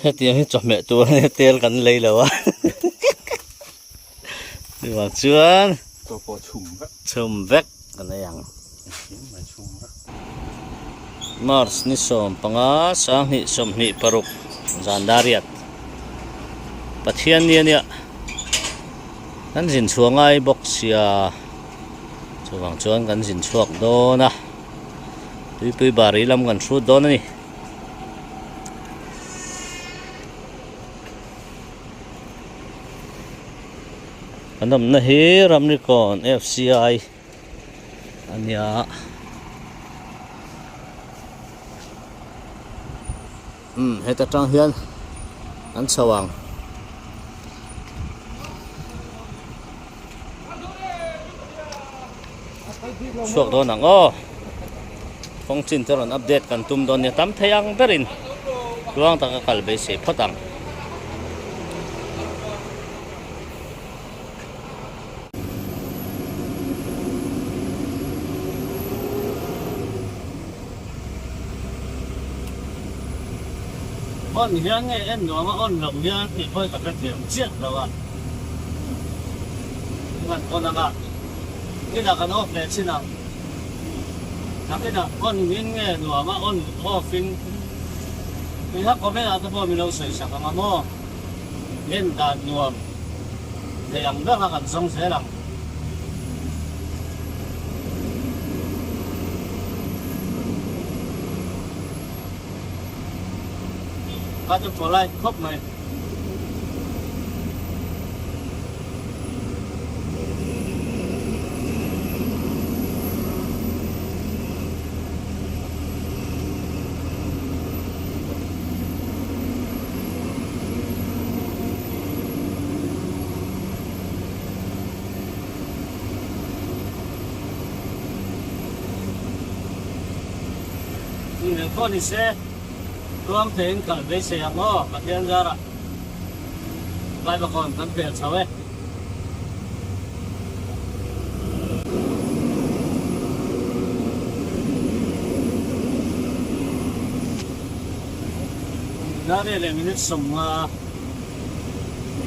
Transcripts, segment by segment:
hết tiếng chọn mẹ tua tiền cần lấy đâu á đi vào chưaตัวปอชุ่มก็ chum vek cái này ăn มาชุ่มก็ Mars ni som panga sang ni som ni paruk zandariat pathian ni ania kan jin chuangai box sia chuwang chuan kan jin chuak do na tui bari lam kan thu do na ni kanam na hi Ramnicon FCI ania heta tang hian an chawang suak do nang o phong chin teron update kan tum don ni tam thayang berin luang ta ka kalbe se photang on hiang nghe em nói mà on lồng hiang thì hơi tập cái điểm chết rồi bạn ngàn con nào cái nào cái nó về xin nào cái nào on hiang nghe nói mà on offin mình hấp có mấy nào tôi mình lâu sưởi sạc mà mua lên đàn nuông để làm rất là cần sống sẽ làm các chú lại khóc này những con đi xe tuang tên cả về xe ngõ mà thiên ra rồi lại bà con cần tiền sao ấy ra đây là mình sống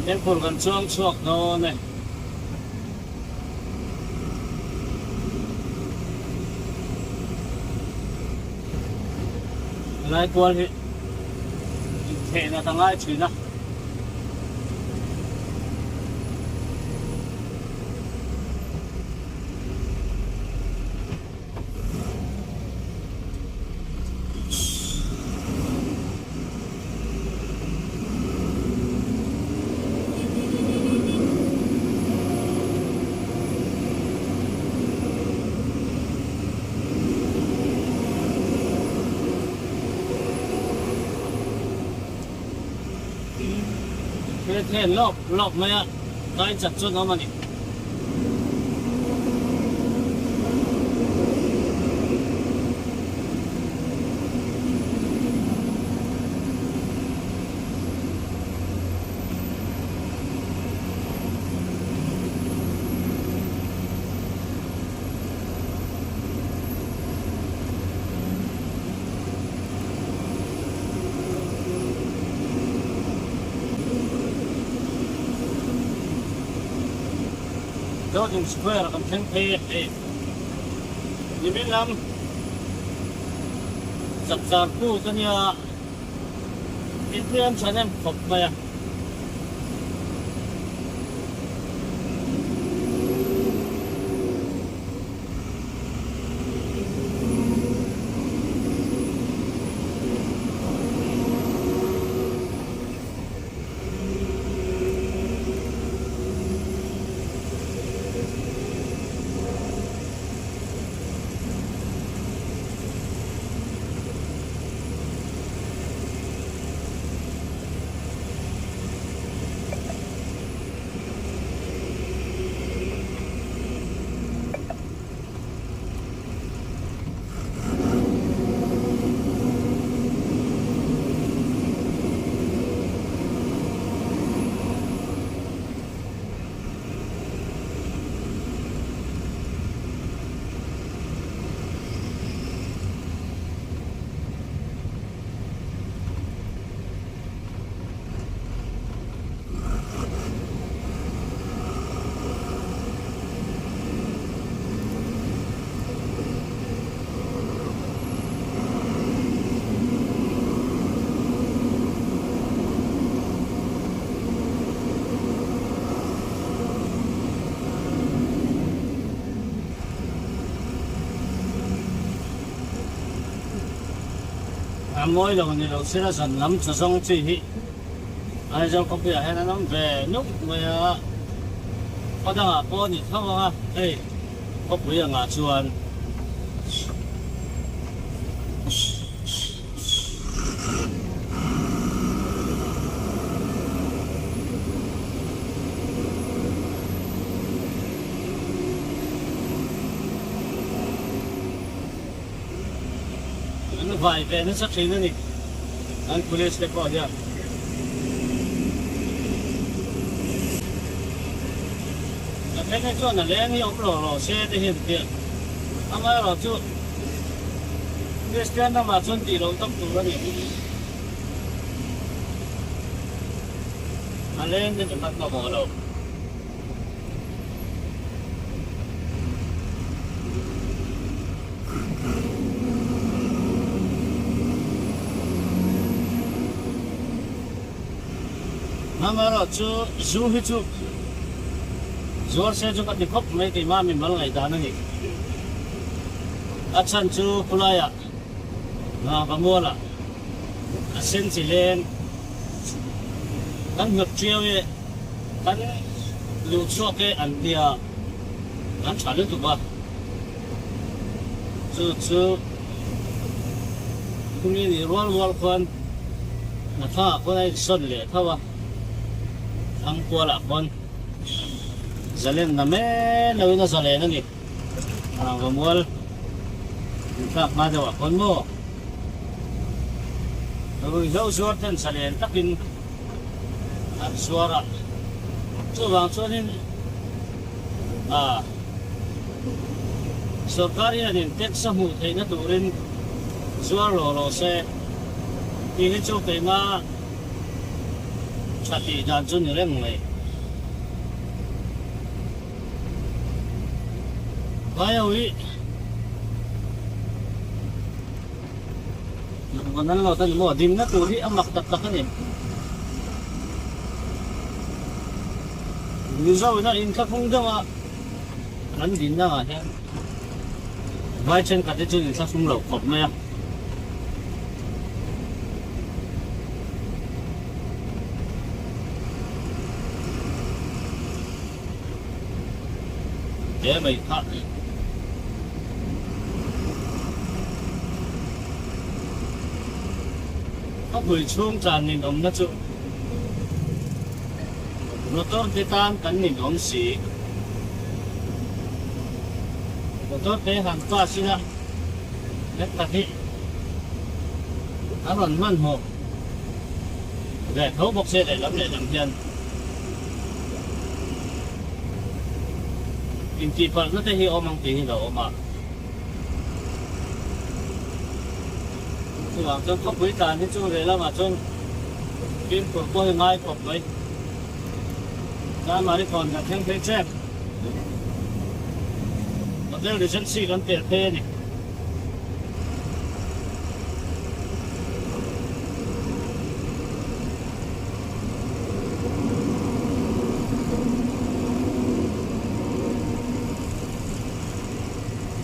em còn cần chuông chuộc đâu này lại quan hệ thế là thằng ai chỉ là thế lọc mấy ạ cái chặt chút nó mà nhỉ đó dùng square là cầm thanh phê như biết lắm chặt chặt cu cho như ít em cho em phục vậy mỗi lần thì đầu sẽ là sản lắm cho xong chỉ ai trong công việc hay là nó về lúc mà có đang ở cô thì không à đây có quý ở ngã chuồn nó vài về nó sắp xí nữa đi anh police sẽ có nha cái chỗ này lên nhiều lỗ xe thì hiện tiện anh ấy bảo chú cái stand mà xuân tỷ lâu tốc độ đó đi anh lên thì chúng ta có bỏ đâu anh ấy bảo chú du hi chú जोर से जो कति खप में कि मामी मल नहीं दान नहीं अच्छा चु पुलाया ना कमोला असें चिलेन kan ngập chiêu ye kan lu cho ke an dia kan chale tu ba chu kumi ni rol kon na tha ko ai son le thawa ang ko la kon zalen na me lawi na zalen na ni ang gamol ka ma daw kon mo rồi dấu suốt trên sàn tắc in suara tu bang tu ni सरकारी ने टैक्स समूह थे ना तो रिन जुआ लो से ये जो केमा छाती जान ने ले में काय हुई मनन लो तन मो दिन ना तो ही अमक तक ने निजाव ना इनका फुंगवा रन दिन ना है vai chân cả cái chân sao không lẩu cọp me để mày thật có buổi chuông tràn nhìn ống nó chú nó tốt cái tan cắn nhìn ống xỉ tốt cái hàng toa xin ạ rất là thị nó còn mặn hồ để thấu bọc xe để lắm để làm tiền kinh tế phần nó thấy hiểu mang tiền đâu mà thì bằng trong không quý tàn cái chỗ đấy là mà trong phim của tôi mai của mấy ra mà đi còn là thêm xem đây là dân sĩ còn tiền thế này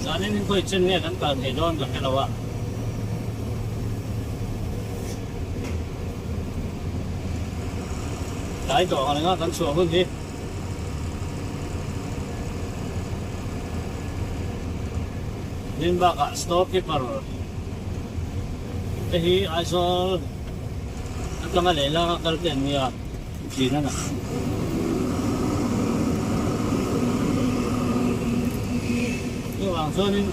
giá nên tôi chân nghe vẫn còn thể đón được cái đâu ạ cái chỗ này nó vẫn xuống hơn đi nên bác stop keeper cái hi isol ang kamalala ka kalten niya kina na yung ang so nin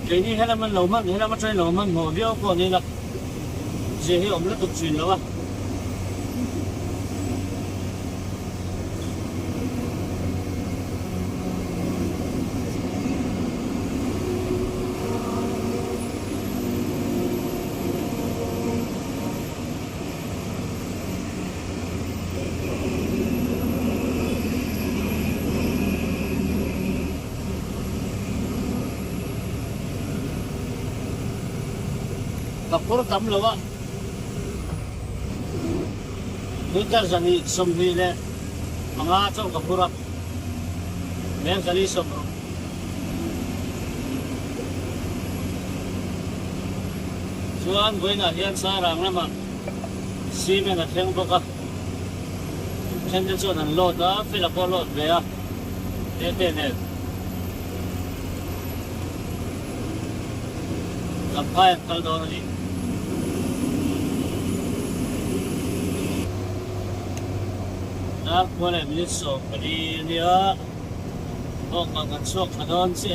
cái này hay là mình hay là mình chơi lâu mình hồ điêu của này là gì hiểu nó tục truyền đâu à kapur tam lawa Lutar zani somhile mga chong kapurak men kali somro chuan buina hian sarang lama cement a thleng bawk a then te chuan an load a fill a pawh load ve a te nen kampai an kal dawn ani nak kuala minit so padi nia oh mangan sok kadon si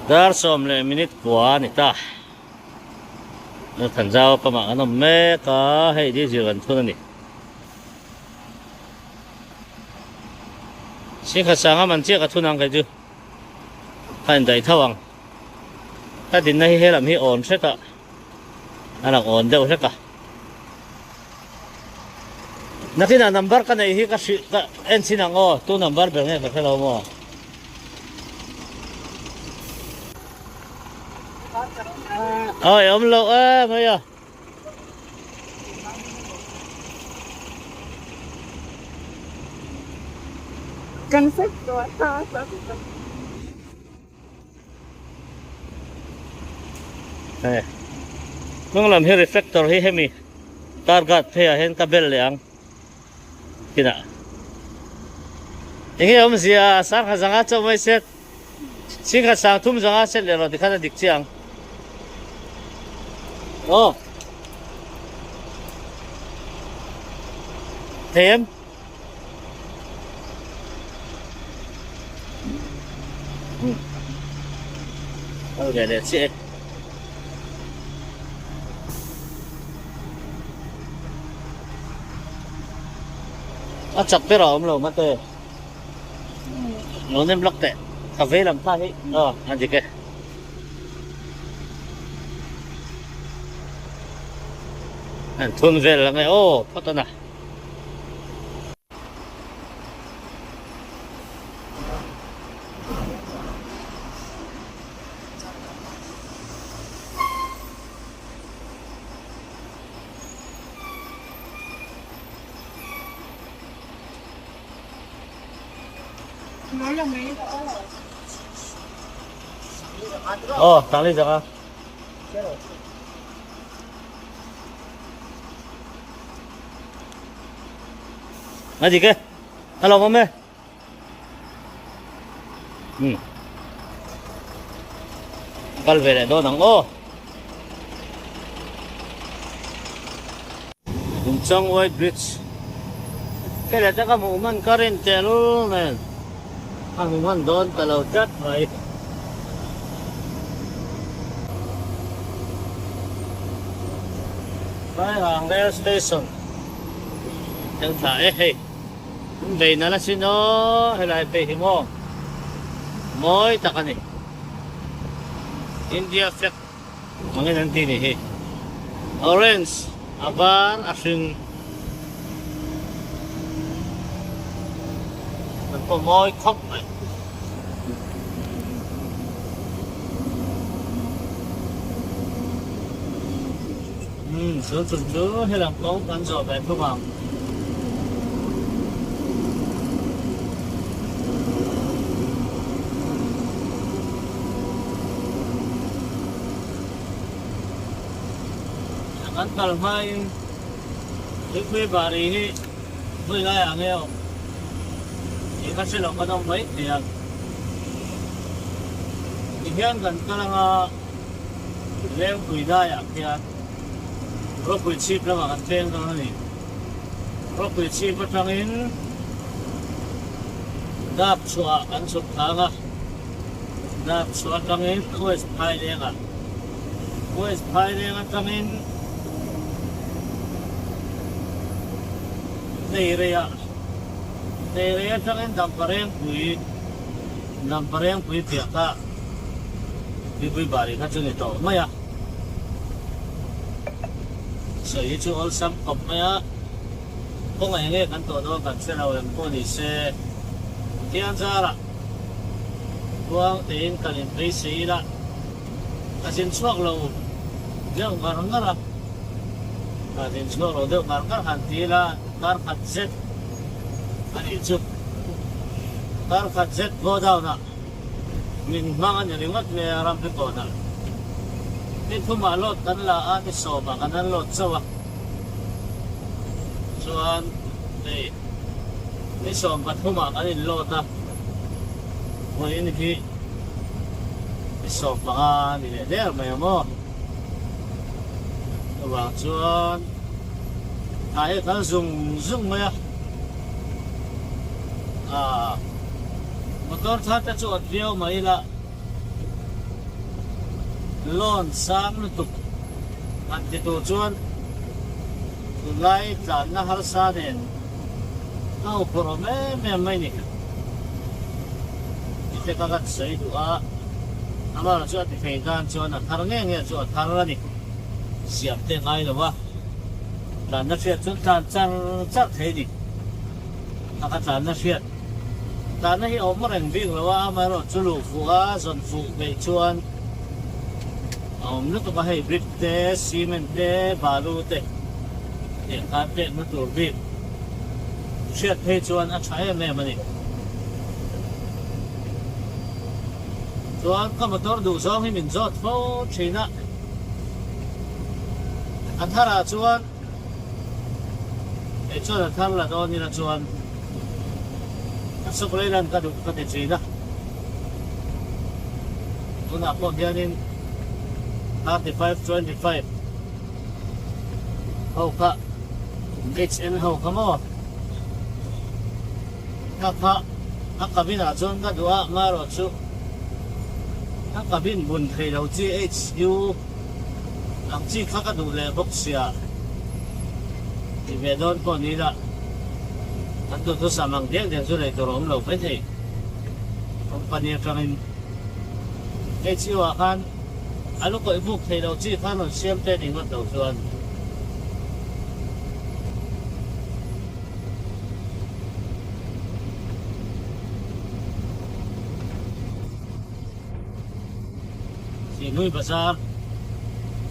dar som le minute kwa ni ta nó thành ra các bạn nó mê cả hay đi gì gần thôi nè xin khách sang mình chia cái thu năng cái chứ hành đại thao ang ta đến đây hay làm hi ổn hết cả anh làm ổn đâu hết cả nãy khi nào number cái này hi cái anh xin ang ô tu number bên này phải làm ô ôi ông lộ á mấy à Cần sách rồi ta này mong làm hi reflector hi hemi target phê hen kabel liang kina inge om sia sang khang anga cho mai set sing kha sang thum janga set le ro dikhana dik chiang ô thêm ok để chị chặt cái rau ông mất rồi nó nem lắc tệ cà phê làm sao hết ăn gì kì ăn thun về là ngay ô phát tân à nói là mấy tăng lên chẳng à ăn gì kì alo mắm ơi cal về lại đó nắng ô Bungchang White Bridge cái này chắc là một món current luôn này ang món doon talaw chat ay ang rail station yang tae hey bay na sino helay bay mo moy takani India flag mga nanti ni hey orange abar asing có môi khóc này sửa từng đứa hay làm tốt ăn rồi về không vào ăn cần hai cái quê bà đi với lại à nghe không kasi lang ka ng bait niya. Iyan kan ka lang leng kuidaya kaya rokuit chip lang ang teng ka ni. Rokuit chip patangin dap suwa kan sutanga. Dap suwa tangin west pai denga. West pai denga tangin Naireya tangin dampareng kui nam pareng pui pia ka pui bari ka chu ni to maya so yi chu all sam kop maya ko ngai nge kan to do kan se raw em ko ni se tian zara buang tin kan in pei se la ka sin chuak lo deu ngar ngara ka sin chuak lo deu ngar ngar han ti la kar khat set ani chu kar khat set go down na min mang an ring ngat me ram pe ko na ni thuma lot kan la a ni so ba kan an lot chawa chuan ni som pathuma kan in lot na moi ni ki ni som ba ni le der mai mo wa chuan ai kan zung mai motor thata chu at viau mai la lon sang lu tuk an ti tu chuan lai tlan na har sa den au pro me mai ni ite ka gat sei du a amara chu at fei kan chuan a thar nge chu a thar ni siap te ngai lo wa tlan na fiat chu tlan chang thei ni aka tlan na fiat tlan na hi om reng bing lo wa ma ro chu lu fu a zon fu be chuan om lu to ka hei brick te cement te balu te e ka te na tur bi fiat thei chuan a thai me mani chuan ka motor du zong hi min zot fo thina an thara chuan e chuan a thar la do ni la chuan supply lan ka du ka te china tuna po dianin 3525 hau ka HN hau ka mo ka kabin a chuan ka duwa maro chu ka kabin bun thei lo GHU ang chi ka du le box ya ti ve don ko ni la an tu samang deng deng chu le to rom lo phai thei company kangin HU a kan alu ko ibuk thei lo chi khan on siam te ding wat lo chuan si nui bazar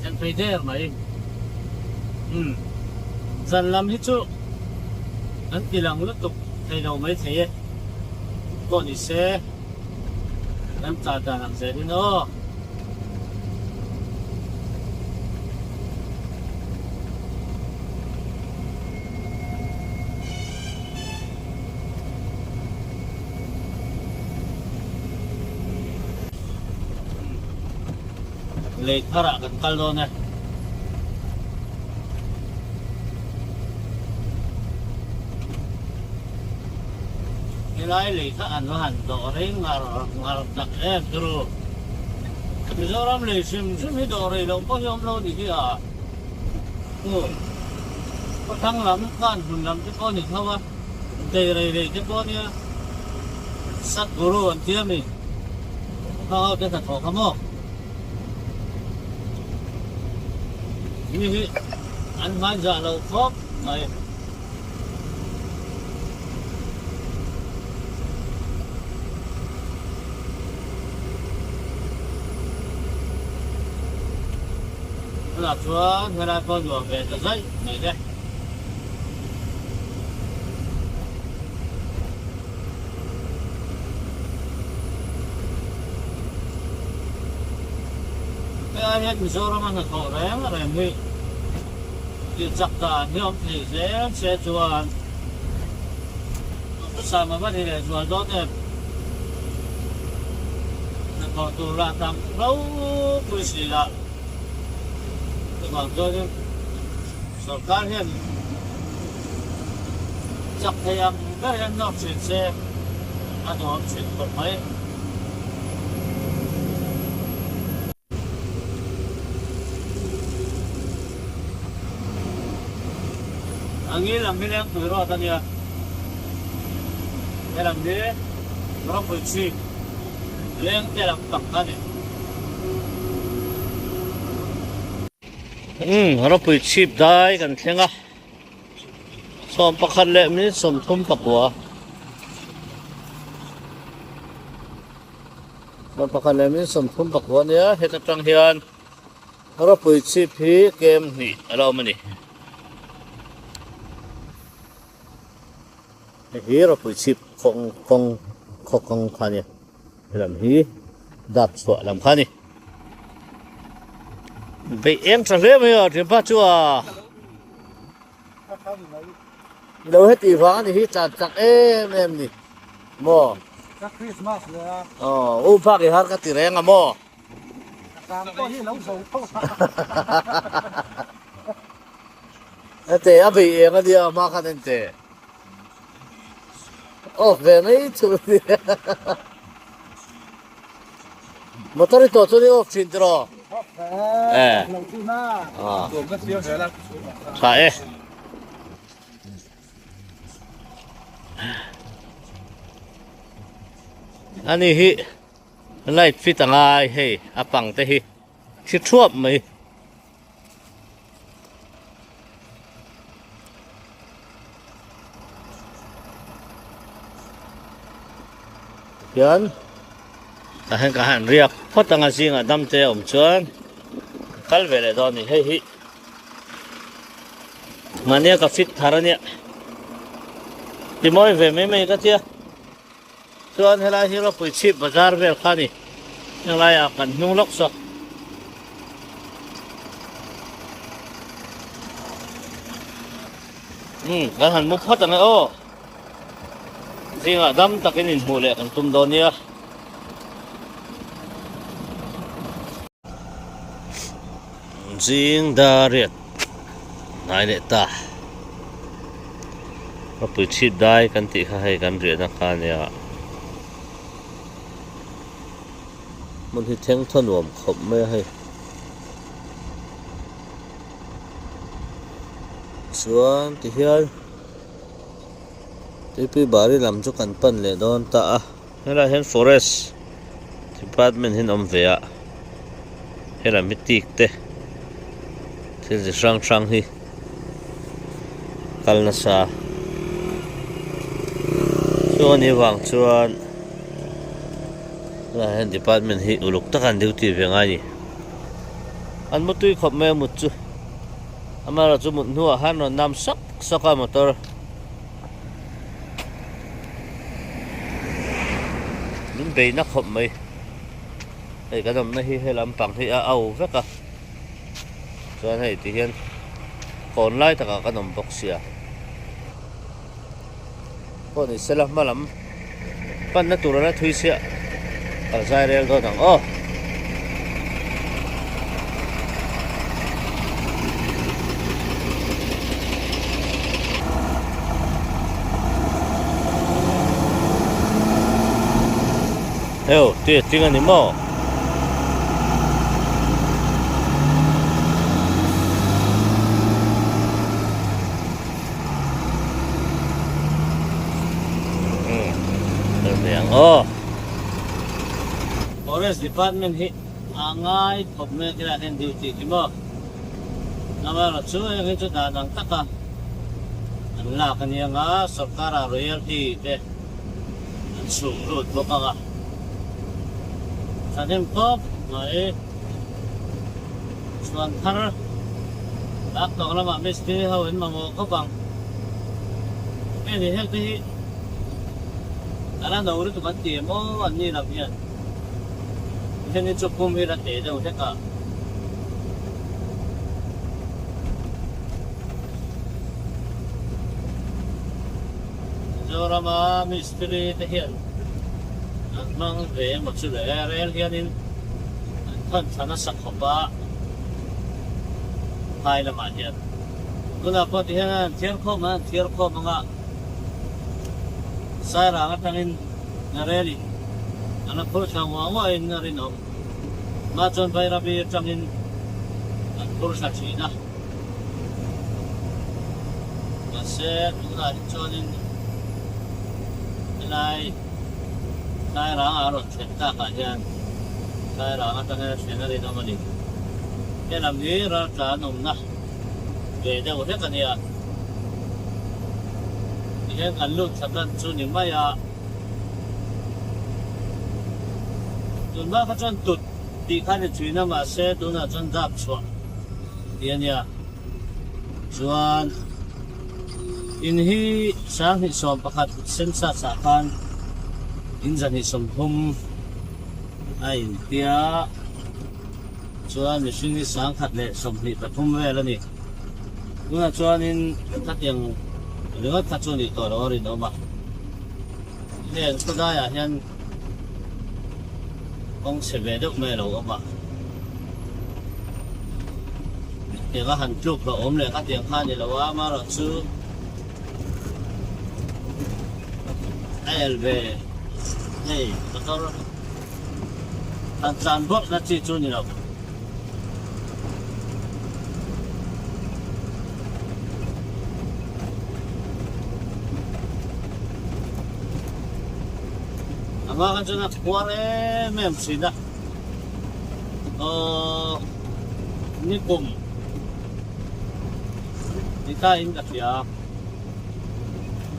chen phei der mai zan lam hi chu an tilang lu tuk thei lo mai thei ko ni se an ta ta ang se ni no le thara kan kal do ne nilai le tha an han do re ngar dak e dru mizoram le sim hi do re lo ko yom lo ni ki a ko thang lam kan hun lam ti ko ni thawa de re ti ko ni sat guru an ti mi ha te ta tho kamo ini an man ja lo khop mai là chúa người ta con vừa về tờ giấy này đây cái ai hết mình số nó là khổ đấy mà này mi thì chặt cả nhiều thì dễ sẽ chùa sao mà bắt đi để chùa tốt đẹp còn tù là tầm lâu quý sĩ là còn cho nên sở cá hiện chặt thì em cái em nó chuyển xe anh nó chuyển bật máy anh nghĩ làm cái này tuổi rồi ta nhỉ để làm gì nó phải chi leng te lam tak ka ni hara pui chip dai kan thlenga som pakhat le mi som thum pakwa som pakhat le mi som thum pakwa nia heta tang hian hara pui chip hi kem ni alo mani hi hara pui chip khong khani lam hi dap chwa lam khani bị em trả lễ bây giờ thì bắt chua đâu hết tỷ phá thì hít chặt chặt em đi mò Các Christmas nữa. phát cái hát cái tỷ rèn à mò Càng có hi lẩu sầu không. tệ à bị em cái gì mà khăn đến tệ về mấy chú đi motor itu tu dia option terus Lẩu tuna. Gồm các siêu thế là phải anh ấy hi lại phi tang ai hey apang te hi chi thuop mai yan ka han riak phot anga singa dam te om chuan kal vele do ni hei hi mania ka fit tharania ti moi ve me ka tia chuan helai hi ro pui chip bazar vel khani helai a kan hnung lok sak kan han mu phot anga o singa dam takin in hmu le kan tum do nia riêng đa riết nãy lệ ta có bụi chip đai căn tị khai căn riết nó khai nè mình thì thèn thân ổm khổng mê hay xuống thì hiền thì bị bà đi làm cho căn pan lệ đón ta hay là hen forest department hen om về hay là mitik te thế thì sang hi kal na sa chuan hi wang chuan la hen department hi uluk takan duty ve ngai ni an mo tui khop me mu chu amara chu mun nuwa han no nam sak saka motor min be na khop mai ei ka dam na hi helam pang hi a au veka chuan hei ti hian kon lai taka kan awm bawk sia pawh ni sela hmalam pan na tur ala thui sia kal zai rel do dang eo ti ting ani mo Forest Department hi angai khop me kira hen duty ki mo namara chu he chu da nang taka an la kan yanga sarkara royalty te an su lut boka sanem khop mai suan thar tak to lama mesti hawen mamo khopang me ni hel ti ala na uru tu ban ti mo an ni la pian ini cukup mira te jauh dekat. Jorama misteri tehian. Mang ve maksud rel hianin kan sana sakhoba. Hai lama hian. Guna po tihan tiar kho mga saya tangin nareli. Anak pun sama wain narinam. Macam bayar biar cangin kurus saksi dah. Masih kita diconin nilai cái ráng ở rồi chuyển ta cả hiện cái ráng ở trong cái chuyển ra đi đâu mà đi cái làm gì ra trả nồng na về đâu hết cái này à cái ăn luôn sắp đến chỗ những mấy à tụi nó phát triển tụt đi khai được chuyện nào mà xe tụi nó chân đạp xuống tiền nha chuan in hi sang hi som pakhat sen sa sa khan in zan hi som hum ai tia chuan ni sing hi sang khat le som hi pathum ve la ni tuna chuan in khat yang lửa khat chuan ni to ro ri no ma nen ko da ya hian ong se ve dok me lo ma thì có hành chụp và ốm lại các tiền khan thì là quá mà rồi chứ LV này có thành bốc nó chỉ cho nhiều đâu mà cái chỗ nào qua đấy mấy em xin đó như cùng kita in kat dia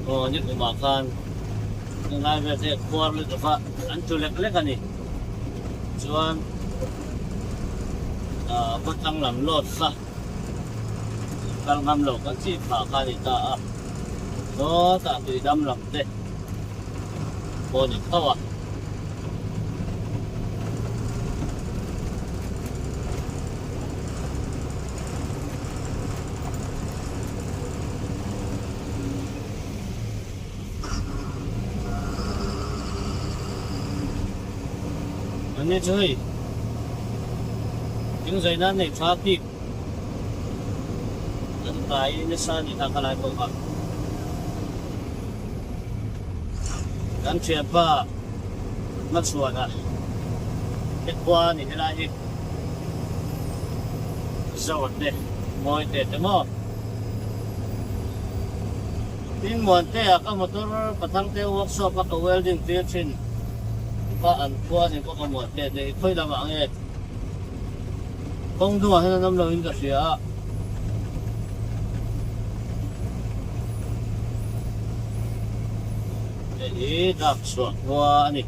oh ni makan ngai ve se kuar le tu fa an tu lek lek ani chuan patang lam lot sa kal ngam lo kan chi pha ka ni ta no ta ti dam lam te bo ni khawa anh chơi những giây đó này phá kịp những cái nó sao thì ta có lại không ạ gắn chuyện ba mất xuân à kết quả thì thế này rồi đấy mọi thế thế mà tin muốn thế các motor bắt thằng thế workshop các welding thế trên có ăn qua thì có cái một cái để khơi làm ăn ấy không đùa hay là năm đầu in cái gì á để đạp xuống qua này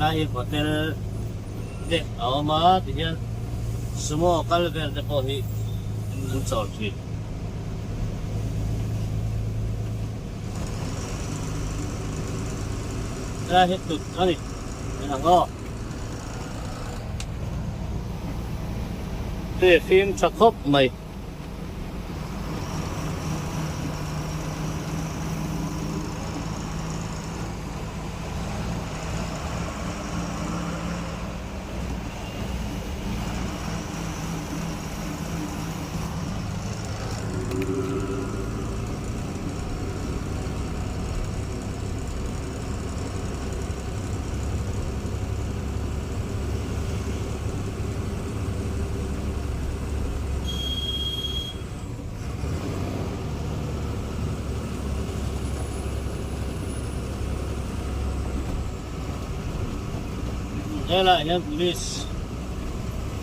lahir hotel dek awama tiyan semua kalver depohi insol sih lahir tu kali nanggo te film cakop mai đây là nhân police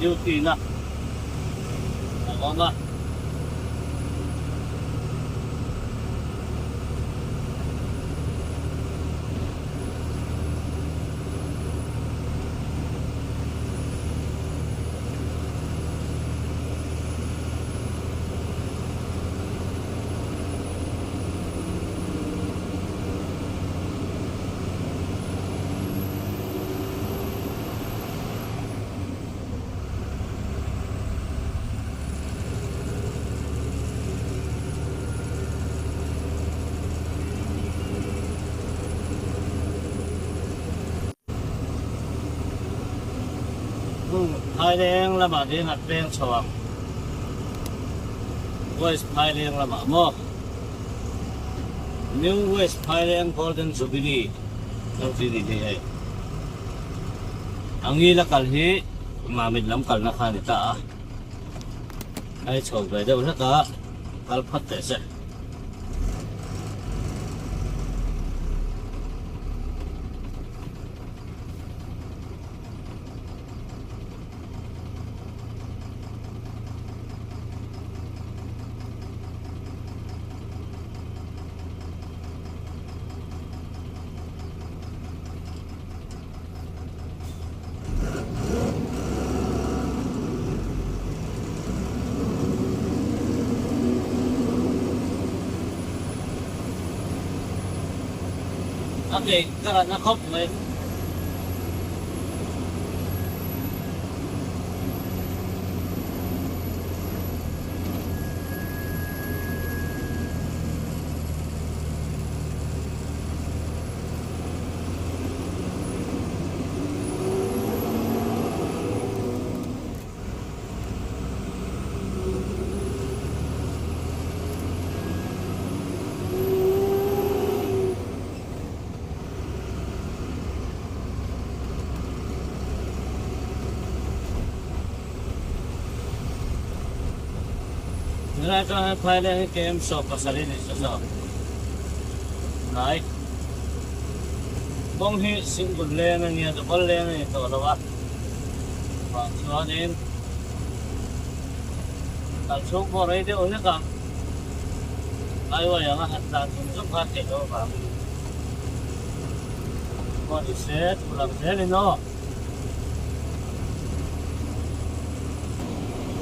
duty nè ngon Thailand lama din at peng chawak West Thailand lama mo New West Thailand Golden Jubilee ang tinili ay ang ila kalhi mamid lam kal na kanita ay chawag bay daw na ka kalpat tese Okay, tara na kop may Nilaka pala KM shop pasali ni sa Nai Bong hi single lane niya double lane ito lawa Pa so din Al so ko rede unya ka Ayo yang hatta tunjuk hati do ba Ko iset ulang dele no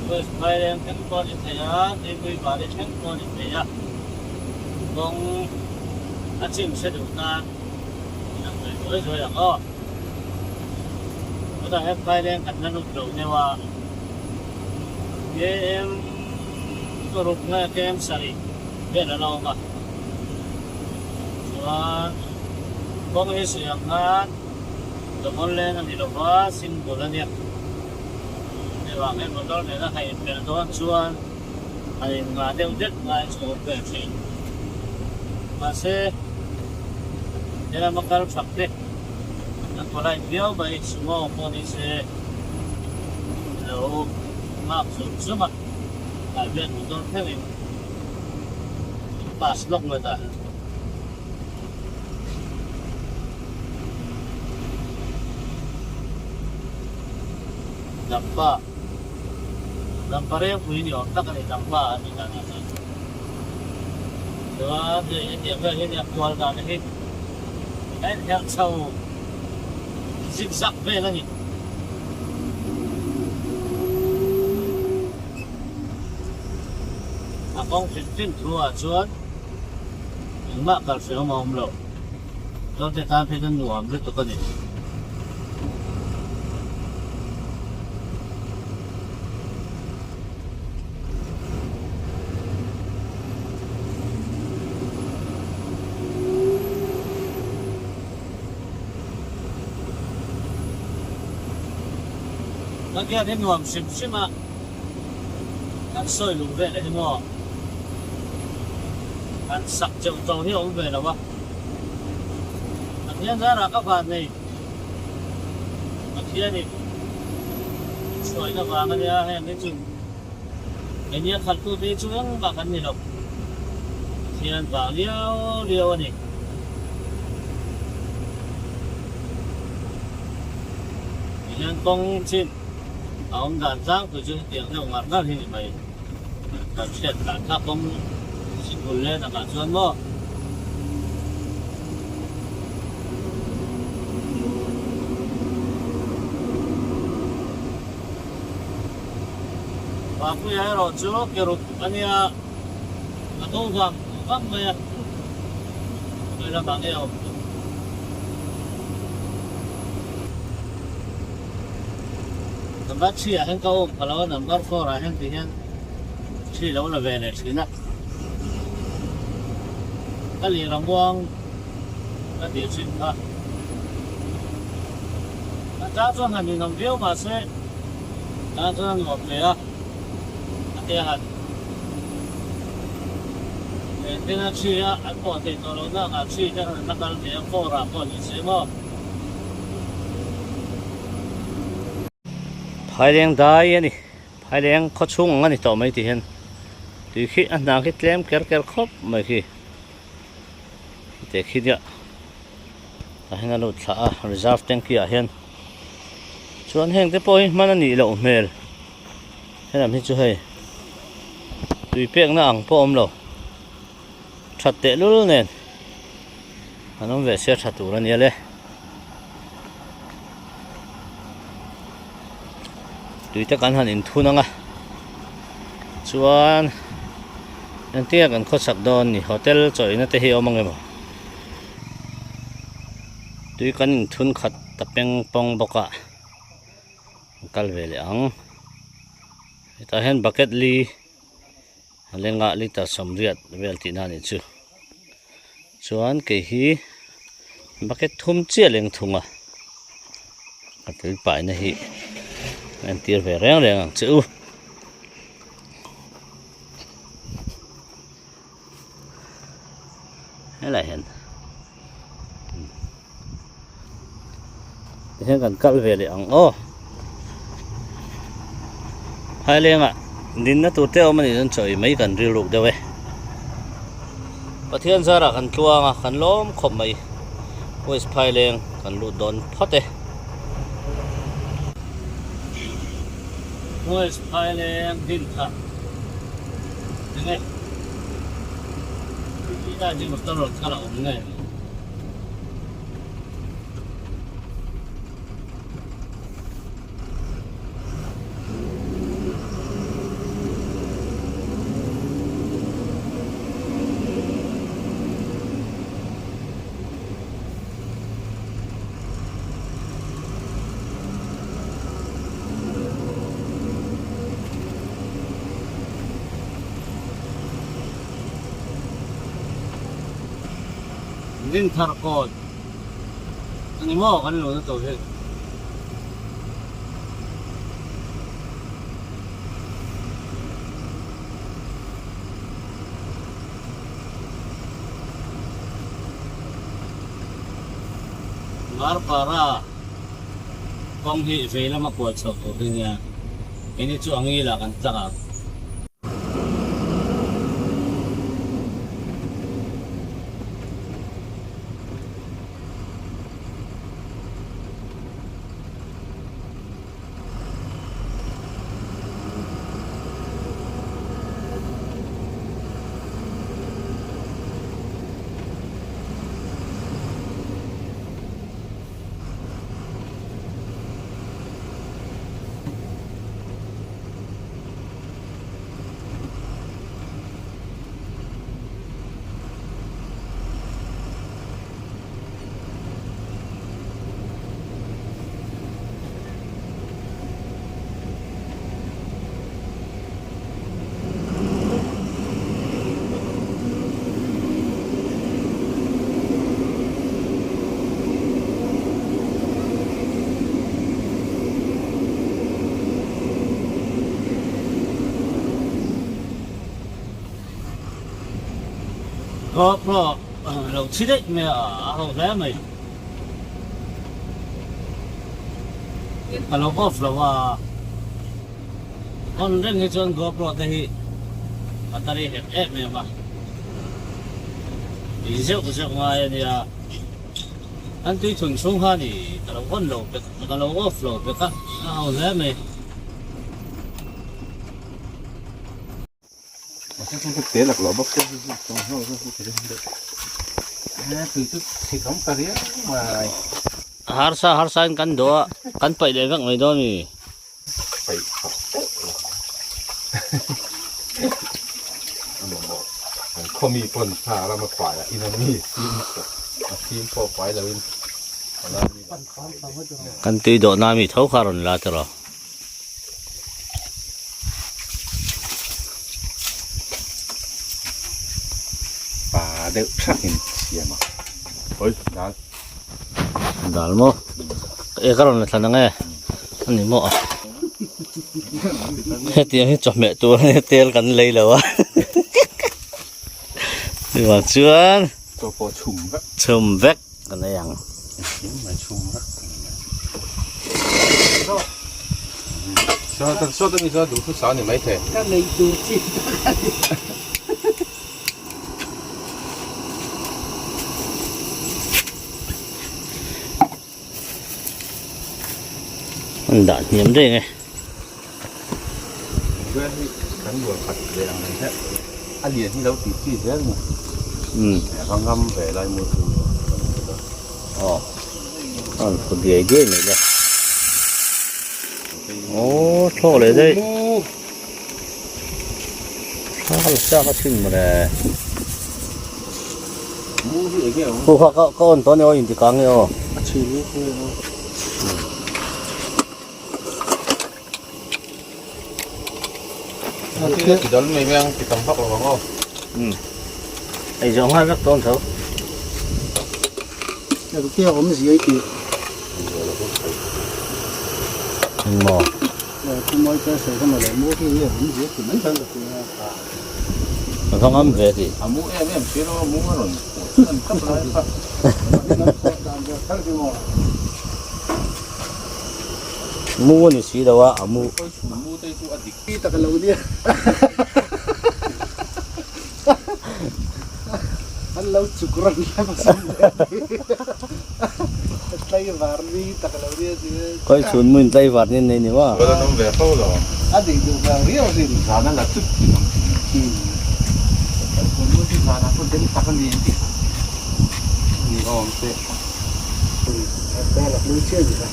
West Thailand kan ko ni saya, di bari kan ko ni saya. Kung achim se du na, nang tôi rồi là có. Có thể Thailand kan na nút đầu ne wa. Em ko ruk na kem sari. Be na no ma. Wa kung isu yang kan, domon le na ni lo ba sin bolan ya. Và cái con đó này nó hayเป็นตัวชวนไอ้งานเรื่องเด็ดงานโชว์แบบนี้มาเสเดี๋ยวมาการฝักเด็กนั่นก็ได้เดียวไปสมองพอดีเสแล้วมากสุดสมัครได้เรียนตัวแค่นี้ปัสลงเลยแต่ดับป้าLampare yang punya otak kan tambah di sana. Dua dia ini aktual kan ini. Kan yang tahu zigzag be lagi. Akong fitin tua cuan. Mak kalau saya mau melo. Kalau kita fitin nuam itu kan ini. Kaya din nuam sim-sima kan soy lu ve le mo kan sak chau tau ni om ve la wa Anh ra là các bạn này kia thì soy na ba nga ya hen ni chung ini khal tu de chung ba kan ni lo sian ba liao ni Nhân công trên ông đàn giang từ chương tiếng theo mặt ra thì mày cảm nhận cả các công xin cùng lên là cả xuân mơ và kui ai rồi chưa kiểu anh à tôi vàng vắt mày đây là bạn yêu Number 3 akan kau kalau number 4 akan tihan si lawan la vene sina kali rambuang ka dia sin ha ta cho han ni nam bio ma se Nó rất ngọt mì đó. Cái hạt. Cái nó suy á, ăn bỏ thì nó nó là suy cho nó đang thì phô ra phô như thế mà. Phải đen đai này, phải đen có chung anh tao mấy thì hen. Thì khi anh nào cái tem kéo khóc mấy khi. Để khi đó. Anh nó lột thả reserve tank kia hen. Chuan heng te poi mana ni lo mel henam hi chu hei tui pek na ang po om lo that te lul nen anom ve se that tur ani le tui te kan han in thun anga chuan an tia kan kho sak don ni hotel choi na te hi omang emo tui kan in thun khat tapeng pong boka kal ve le ang ta hen bucket li lenga li ta somriat vel ti na ni chu chuan ke hi bucket thum che leng thunga atil pai na hi an tir ve reng reng ang chu helai hen hen kan kal ve le ang o hai lên ạ, nín nó tụt theo mà nên trời mấy cần riêu lục đâu vậy? Và thiên ra là cần tua à, cần lốm khom mày, quay phai lên cần lụt đòn phát đấy, quay phai lên đinh thật, thế này, đi ra chỉ một tàu khá là ổn này. Din thar ko ani mo kan lo to he mar para kong hi ve la ma ko chok to nya ini chu angi la kan taka GoPro lồng xích đấy mẹ ở hậu thế mày kalau off lah on ring itu on GoPro tadi bateri head memang isok ngai dia nanti langsung hari kalau on low kalau off low beka hậu thế mày Masa kan kita lah kalau bok tu trong hao tu kita hendak. Tu si kamu karya mai. Harsa kan doa kan pai lewat mai doa ni. Pai. Komi pun sa lama kuaya. Ini sim po kuaya lawin. Kan tu doa nami tahu karon lah terus. Ada sakin siapa? Oi, dah. Dal mo. Karon na tanang eh. Ani mo ah. tiếng hết cho mẹ tôi tiền gắn lấy là quá đi vào chưa ตัวโปรชุ่มครับ chum vét cái này ăn ชิ้นมาชุ่มครับ说的你说读书少你没腿， cái này dù chi mình đã nhiễm đây nghe เพื่อนที่ขันบัวขัดเรียงอะไรแค่อันเดียที่เราติดที่แท้หมด แต่เขางำไปลายมือถือ còn gì đấy này đây ô thô lấy đây sao sao có chừng mà này มูที่ไอ้แก้ว cô có ổn to nhau thì có nghe không chỉ biết thôiที่เราไม่แม่งติดตั้งพักหรอกเขา ai giống hai các con thấu cái kia ốm gì ấy thì mò cũng mới cho sử không mà để mua cái gì ốm gì thì mấy thân được mà không ăn về thì มูemเชื่อว่ามูมันหล่นมันกับอะไรครับ mua thì xí đâu á mua มูได้ชูอดีต đi tao cái lâu đi anh lâu chụp răng ra mà xong tay vào đi tao cái lâu đi thì coi xuống mình tay vặt lên này nữa เวลาน้องแบบเขาหรอ anh đi được vào riêu gì สารนั่นแหละจุดที่น้องคนรู้ที่สารคนเดินตักกันดีจริงนี่ก็มันเตะ đây là nuôi chưa gì cả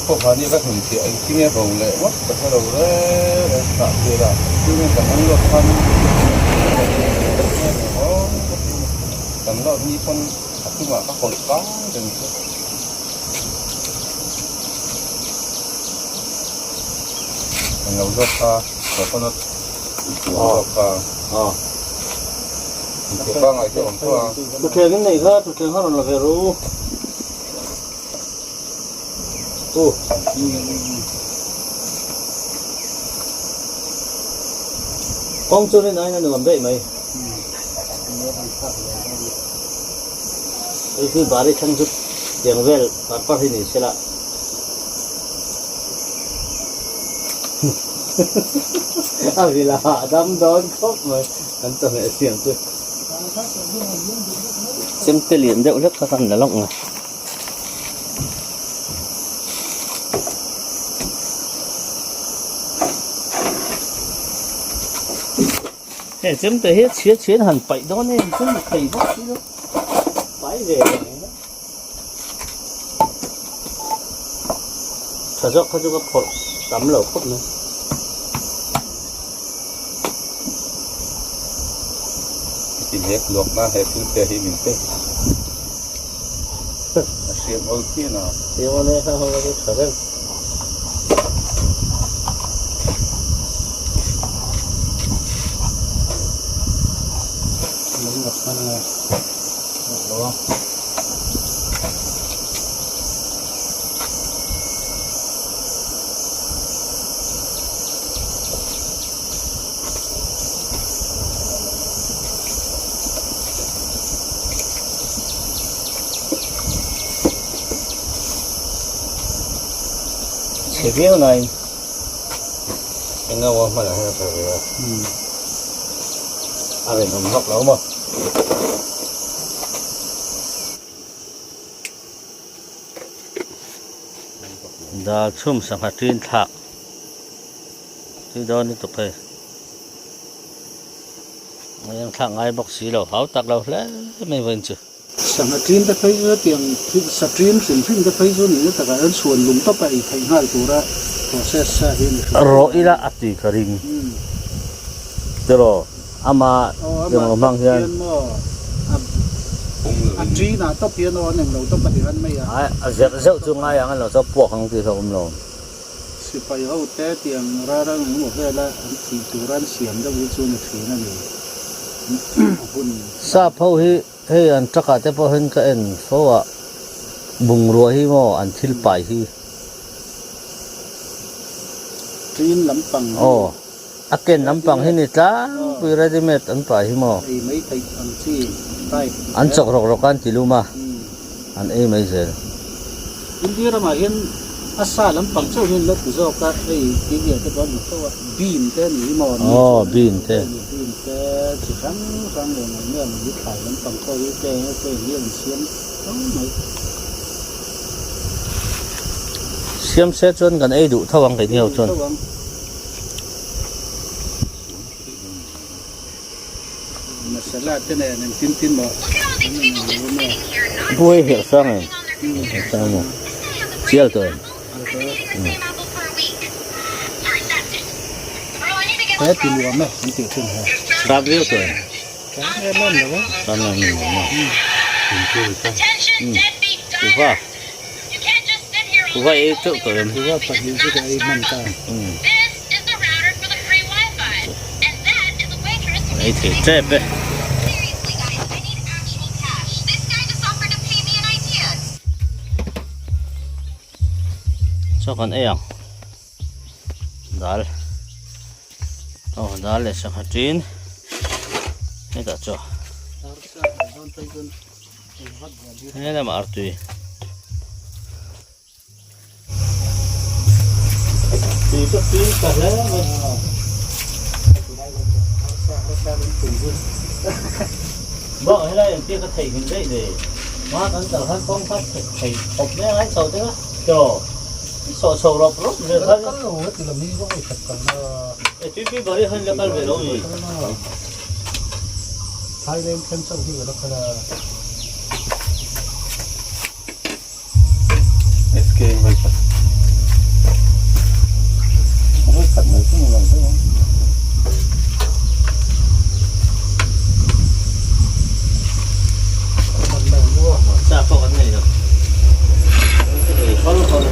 พวกเขานี่ก็ถึงเสียที่เนี่ยผมเลยวัดแต่ถ้าเราเลยตัดเสียละที่เนี่ยแต่ทั้งรถคันแต่เรามีคนที่ว่าก็คนก้าวจนเรารถก็เราก็รถก็ cái băng này cái băng thôi thực hiện cái này khác thực hiện hơn là phải ru con cho nên anh là làm vậy mày cái thứ bà đi thăng chút tiền về bắt bắt thì sẽ là vì là hạ đâm đón khóc mà anh cho mẹ xiềng thôi xem cái liền đậu rất khó khăn là lộng này để chấm tới hết chiến hẳn bậy đó nên chấm được thầy bóc chứ bãi về thật ra có chỗ có tắm lẩu khóc nữa thì hết luộc na hết thứ thế thì mình tê xem ôi kia nào thì hôm nay không có cái khởi lên mình gặp con này đúng không cái việc này anh đâu mà là phải phải không học lắm mà đã chum sang hạt trên thạc từ đó đến tục đây anh thạc ngay bác sĩ đâu háo tạc đâu lấy mấy vấn chứ sang hạt trên ta thấy cái tiền sạt trên chuyển phim ta thấy số này ta cái ấn xuân lúng tóc vậy thành hai tổ ra process sa hiện rồi là ati karing rồi ama đừng mang hiền anh trí na tóc tiền nó nên lâu tóc bạch anh mấy à dẹp dẹp chung ngay anh là cho buộc hàng từ hôm rồi sự phải hậu té tiền ra ra một cái là anh chỉ tổ ra xiêm đó với số này thế này sa phâu hi anh chắc cả thế phâu hin cái anh phâu à bung ruột hi mo an thil pai hi stream lắm bằng aken lampang hi ni tla pui ready made an pai hi mo ấy mấy thầy anh chị tay an chok rok rok an tiluma an ei mai zel India mà hiện asa lắm bằng châu hiện lớp của cái cái gì cái đó một số bean thế này mòn bean thế bean thế chỉ sáng rồi mà nữa mình biết phải lắm bằng coi cái hiện xiêm đó mấy xiêm xe chôn gần ei đủ thawang cái nhiều chôn mà sẽ là thế này nên tin tin mà vui hiểu sao này sao mà chiều rồi thế thì nhiều mà không chịu tin hả sao biết rồi cái em lên rồi sao mà nhiều mà đúng không đúng vậy chỗ của em thìว่าปัจจุบันก็ไอ้มันตา ấy thì chết đấy cho con ấy à dal dal là sao chín cái đó cho cái là mà tùy cho chín cả đấy vợ hay là em kia có thầy mình đấy để má tấn tờ hết con phát thầy học mấy cái sầu thế á cho sầu sầu rộp rộp rồi thôi cái lỗ thì là mình có phải thật cần tuy tuy bari hơn là cái về đâu gì hai bên thêm sau khi là cái là SK vậy không có thật nữa chứ làm thế không sao có cái này được có lúc không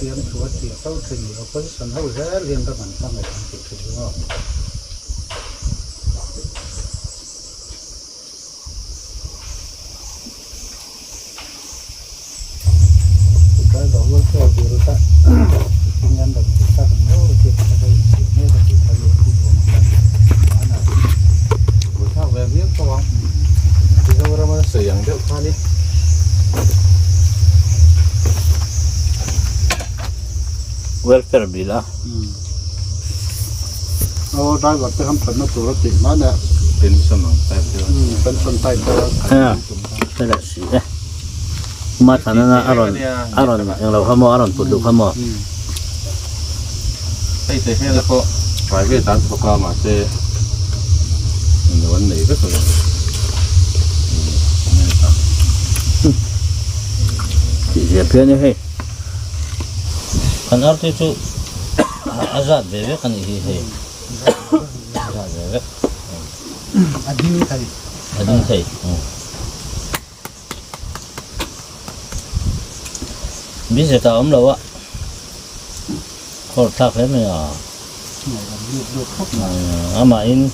tiền chúa thì sau thì nó có sẵn hậu giá liên các bạn sang ngày tháng thì đúng không cái đó vừa theo điều ta kinh nghiệm được ta cũng nhớ chuyện ta đây nhớ được cái ta được cái đó mà là buổi thao về viết không thì đâu ra mà sử dụng được pha đi welfare bill àได้ว่าจะทำผลมาตัวรถติดมาเนี่ย เป็นสมองแตกเดียว เป็นคนไทยตัว cái là gì đấy mà thằng nó aron yang lâu không aron tụt được không ไอ้เจ๊แล้วก็ไปเวทตันประกอบมาเจ๊วันนี้ก็สวย chỉ dẹp phía như thế còn áo thì chú azad về với cái gì thế azad về với adin thầy adin thầy biết sẽ tao ấm lâu á khó thắc hết mày à ama in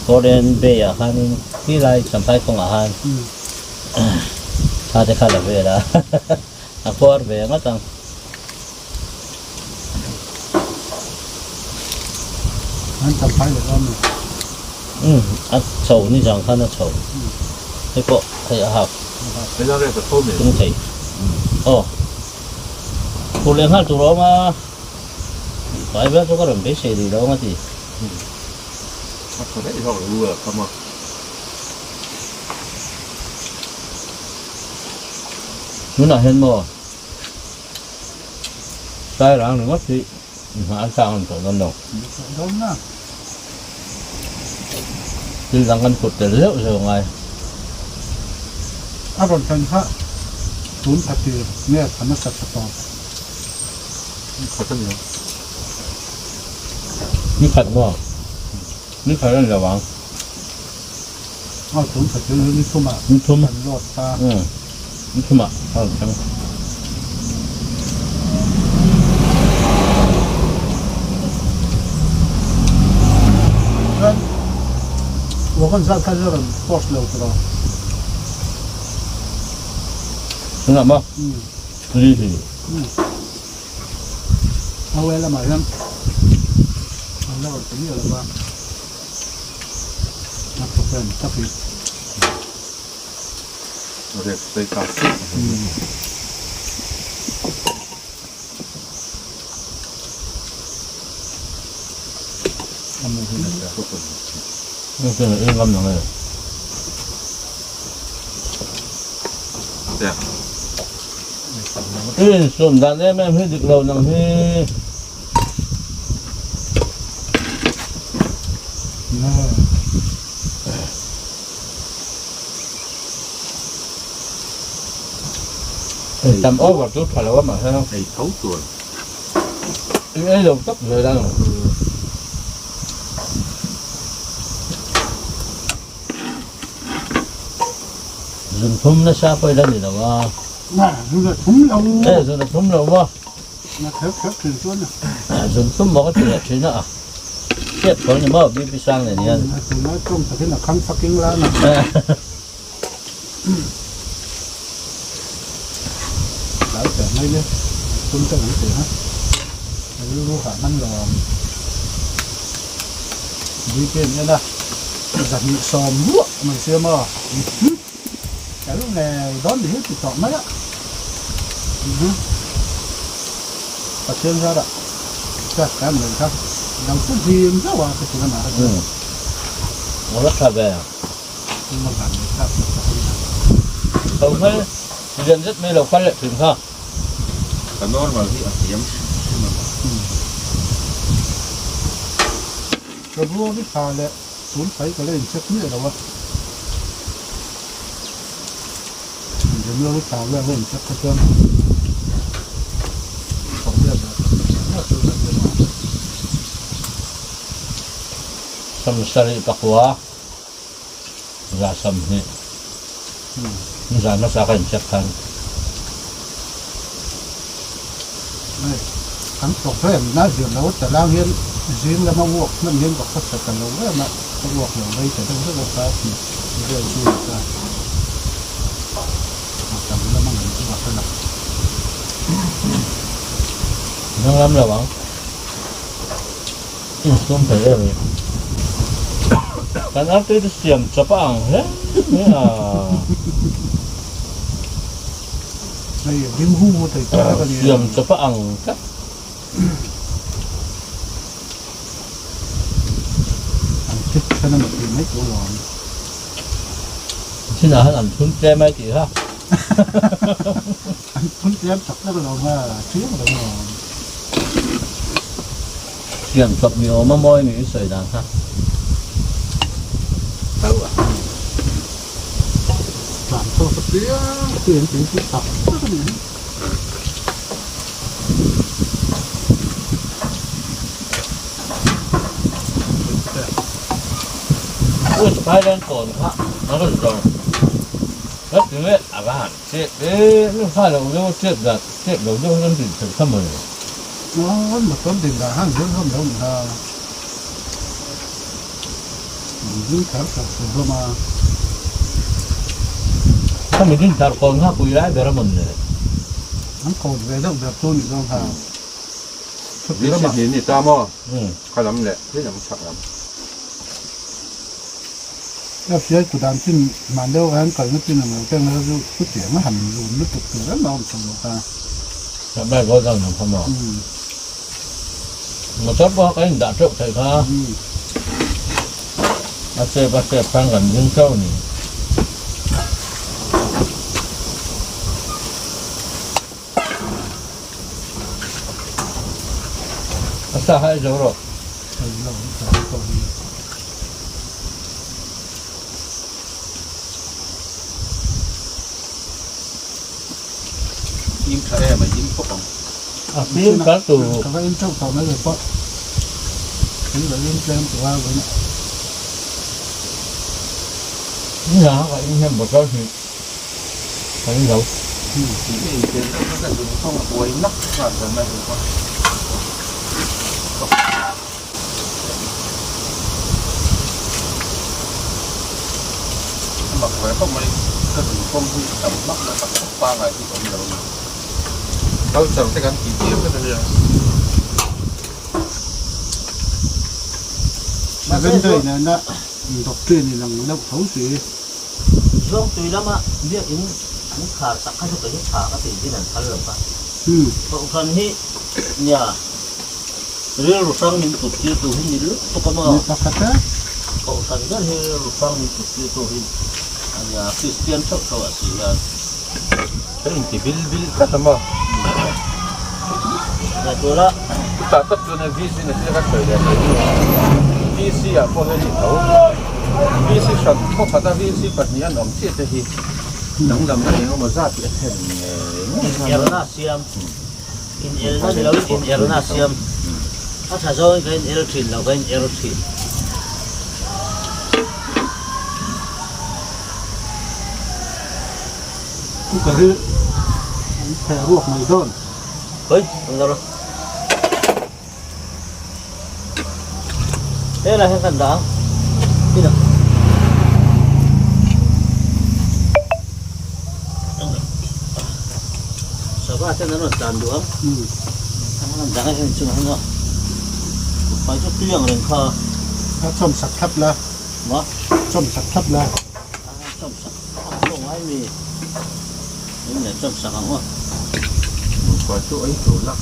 Korean Bay à han in khi lại sampai không à han ada kalau về đó aku ở về nggak tang anh tập phải được không sầu ni chẳng khăn nó sầu cái bộ thầy học bây giờ là tốt cũng thầy cô lên hát tụi đó mà phải biết có làm biết gì đó mà thì có đấy họ vừa không mà nó là hen mò tai rằng nó mất thì mà sao anh tổ nó đúng đó thì rằng anh cột để liệu rồi ngoài rồi thành ha ศูนย์พัฒน์เนี่ยธรรมศักดิ์ต่อ เขาต้องอยู่ นี่ขัดบ่นี่ขัดนั่นระวัง เอาศูนย์พัฒน์นี่ทุ่มอ่ะ นี่ทุ่ม มันรอดตา นี่ทุ่มอ่ะเอาจัง وكان زاد كذا بوش لو ترى สนับบ่นี่สิ เอาไว้ละหมาครับเอาแล้วก็นี่อะไรบ้างนักเป็นทับผิด เรียกใส่กาส ทำมือที่นั่น ทุกคน นี่คือเองกำลังเลย แต่ ส่วนด้านนี้แม่พี่ดึกเรานังพี่ น่า จำอ้อกับจุดถอยแล้วว่ามาใช่ไหม ไอ้เขาตัว ไอ้เราตับเลยได้หรอdùng thum nó xa phơi lên thì làว่า น่าดูเลยทุ่มเรา dùng thum làว่า น่าเท็บถึงส่วนน่ะ dùng thum mà có thể là chuyện đó chết có những mơ bị sang này nha ถึงน้อยตรงแต่ที่น่ะคำสักกิ้งแล้วน่ะหลายแต่ไม่เนี่ยตุ้มจะหนังสือฮะไม่รู้หามันหรอกดีเกินเนี่ยนะgiặt nhị sòm lúa mà xưa mà cái lúc này đón thì hết thì chọn mấy á và trên ra đó cái mình khác đầu tiên riêng rất là cái chuyện nào nó rất là về mà làm người khác không thấy dân rất mê lộc phát lệ thường ha แต่นอนมาที่อัดเสียม rồi vua biết thà lệ xuống thấy cái lên chất nữa đâu á rồi vua biết thà lệ lên chất cái chân không biết là nó tự nhiên mà sầm sari pakwa ra sầm ni ra nó sa kan chắc kan này hắn tổng thế nó dường nóแต่lao hiên riêng là mong buộc nó hiên có phát sản cần lâu đấy mà mong buộc nhiều đây thì không rất là sao thì bây giờ chưa được ra mà tầm nó mong mình cũng vào cái nó lắm rồi bạn không thể rồi cái áp tới xiêm chập ăn hết nghĩa là này viêm hu thì có cái gì xiêm chập ăn cắt thích cho nên mình mấy chỗ rồi xin là anh thun tre mấy chị ha anh thun chém chặt nó rồi mà xíu mà rồi xiêm chập nhiều mà môi mình sợi đàn ha làm sao sắp tía tiền chỉ tập rất là nhiều ui phải lên cồn ha nó có rồi rất tiếng ấy à bạn chết đấy nó phải là nó chết là chết đầu nó nó bị thực thâm rồi nó mà tốn tiền là hàng dưỡng không đâu là dưỡng khám sạch rồi mà không mình tin cồn ha cùi lái về ra mình này hắn còn về đâu được tôi những dòng hàng นี่สิเห็นนี่ตาหม้อ ừ ข้าวล้ำแหละที่ยังฉักล้ แล้วเสียกูดันขึ้นมาเร็วอันก่อนก็ขึ้นมาแค่นั้นก็เสียงมันหันรูนนึกตัวแล้วนอนสนุกอ่ะ các bạn có rằng là không nào mà sắp có cái đã trộn thầy ha bác sĩ phang gần dương châu này sao hai rồi rồi ยิ้มแท้มายิ้มพวกของ Biên cá tù. เขาก็เอ็นเจ้าเขาไม่เลยเพราะถึงเราเล่นเกมตัวไว้เนี่ย Dạ, vậy em một câu thì phải đâu. ที่เดินก็จะดูเข้ามาป่วยนักผ่านกันไม่ถึงว่าmặc vẻ không mấy cái đường phong huy tầm mắt là tầm mắt ba ngày thì còn nhiều đâu chẳng thấy gắn kỳ tiêu cái này mà bên đây là nó đọc truyền thì là nó thấu suy Rong tùy lắm á, biết những khả sắc hay cái khả cái gì thì là khá là phải. Cậu cần hi nhà real sang mình tụt tiêu tụt hin đi tụt cái mà nó phát á cậu cần rất real sang mình tụt tiêu tụt hin nhà Christian chắc cậu ạ chỉ là cái gì thì bil cái gì mà là tôi đó ta tất cả những visi này sẽ các thời gian visi à có hơi thấu visi sẵn có phải là visi bật nhãn ông chết thì nóng làm cái nó mà ra thì thành Ernasiam in el nó lâu in Ernasiam nó thà rồi cái el thìn là cái el thìn cũng cái thứ thẻ ruột này thôi ơi không đâu thế là cái cần đó đi nào sao ba chân nó tràn được không nó làm cái hình chung nó phải cho tuyển lên kho nó chôm sạch thấp là đó chôm sạch thấp là chôm sạch không ai mì những này chôm sạch không quả chỗ ấy chỗ lắc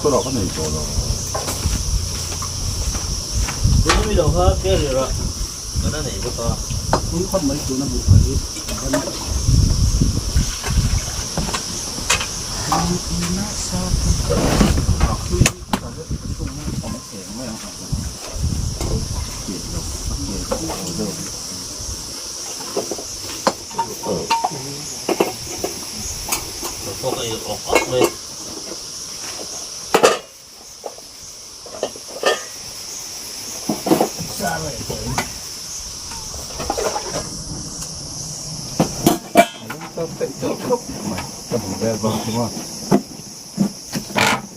chỗ đó có này chỗ đó cái gì đâu hết cái gì rồi cái đó này có to cũng không mấy chỗ nó bị phải có cái ốc lên xa này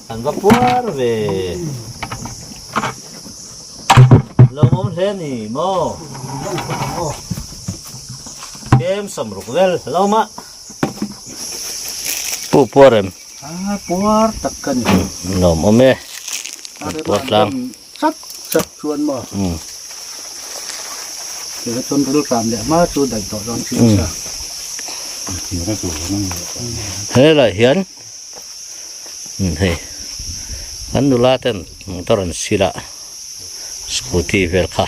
ăn gấp quá về lâu mắm thế nhỉ mò kem sầm rục vel lâu mà pu em puar takkan nom ome puar lang sắt sắt chuan mà thì cái tuần tôi làm để mà tôi đẩy tỏ rằng chuyện sao thế là hiến thế anh đula tên toran sila scooty vel kha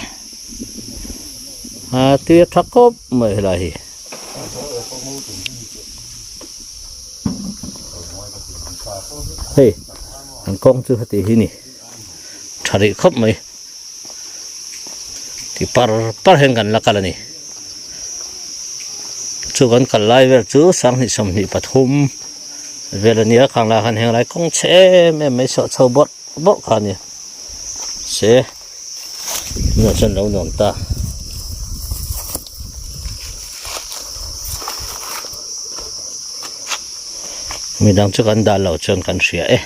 tiết thắc cốp mới là gì hey anh con chưa thì hi nè chari khóc mày thì par hen gan la kala ni chu gan kal lai ver chu sang ni som ni pathum vel ni khang la khan heng lai kong che me mai so chho bot khan ni se nó chân lâu nồng ta mình đang cho gan da lâu chân gan xia